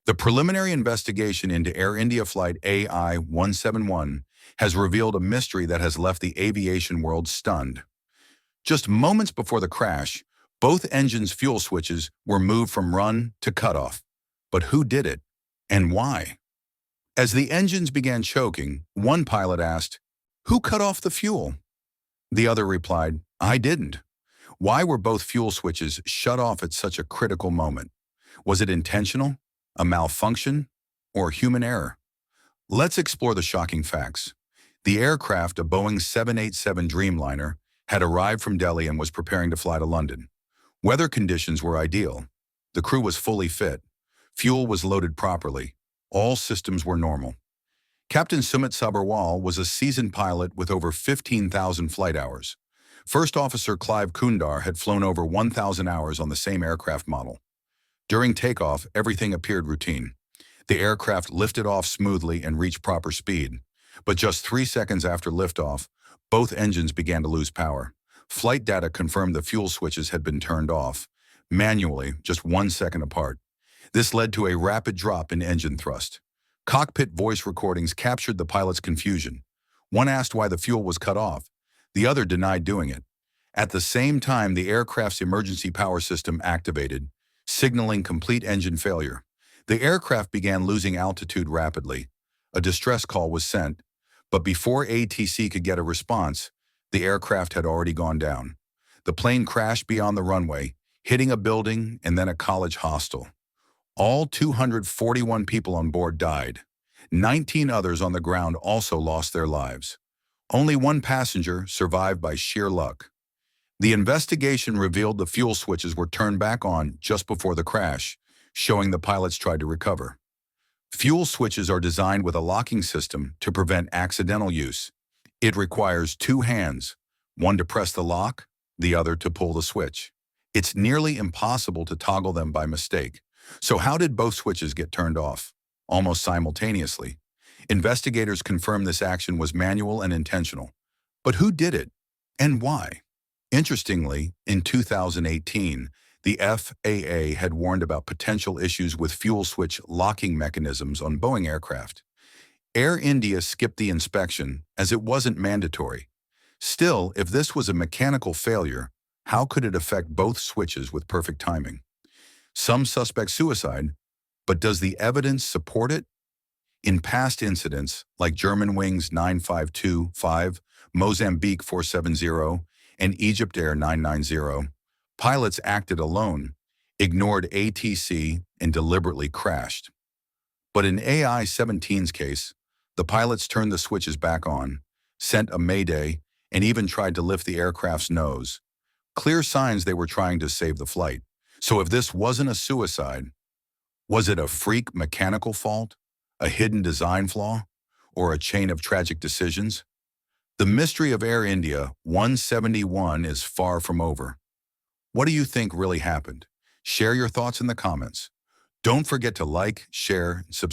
The preliminary investigation into Air India Flight AI171 has revealed a mystery that has left the aviation world stunned. Just moments before the crash, both engines' fuel switches were moved from run to cutoff. But who did it, and why? As the engines began choking, one pilot asked, "Who cut off the fuel?" The other replied, "I didn't." Why were both fuel switches shut off at such a critical moment? Was it intentional, a malfunction, or human error? Let's explore the shocking facts. The aircraft, a Boeing 787 Dreamliner, had arrived from Delhi and was preparing to fly to London. Weather conditions were ideal. The crew was fully fit. Fuel was loaded properly. All systems were normal. Captain Sumit Sabharwal was a seasoned pilot with over 15,000 flight hours. First Officer Clive Kundar had flown over 1,000 hours on the same aircraft model. During takeoff, everything appeared routine. The aircraft lifted off smoothly and reached proper speed. But just 3 seconds after liftoff, both engines began to lose power. Flight data confirmed the fuel switches had been turned off, manually, just 1 second apart. This led to a rapid drop in engine thrust. Cockpit voice recordings captured the pilot's confusion. One asked why the fuel was cut off. The other denied doing it. At the same time, the aircraft's emergency power system activated, signaling complete engine failure. The aircraft began losing altitude rapidly. A distress call was sent, but before ATC could get a response, the aircraft had already gone down. The plane crashed beyond the runway, hitting a building and then a college hostel. All 241 people on board died. 19 others on the ground also lost their lives. Only one passenger survived by sheer luck. The investigation revealed the fuel switches were turned back on just before the crash, showing the pilots tried to recover. Fuel switches are designed with a locking system to prevent accidental use. It requires 2 hands, one to press the lock, the other to pull the switch. It's nearly impossible to toggle them by mistake. So how did both switches get turned off? Almost simultaneously. Investigators confirmed this action was manual and intentional. But who did it, and why? Interestingly, in 2018, the FAA had warned about potential issues with fuel switch locking mechanisms on Boeing aircraft. Air India skipped the inspection as it wasn't mandatory. Still, if this was a mechanical failure, how could it affect both switches with perfect timing? Some suspect suicide, but does the evidence support it? In past incidents, like Germanwings 9525, Mozambique 470, and Egypt Air 990, pilots acted alone, ignored ATC, and deliberately crashed. But in AI-17's case, the pilots turned the switches back on, sent a mayday, and even tried to lift the aircraft's nose. Clear signs they were trying to save the flight. So if this wasn't a suicide, was it a freak mechanical fault, a hidden design flaw, or a chain of tragic decisions? The mystery of Air India 171 is far from over. What do you think really happened? Share your thoughts in the comments. Don't forget to like, share, and subscribe.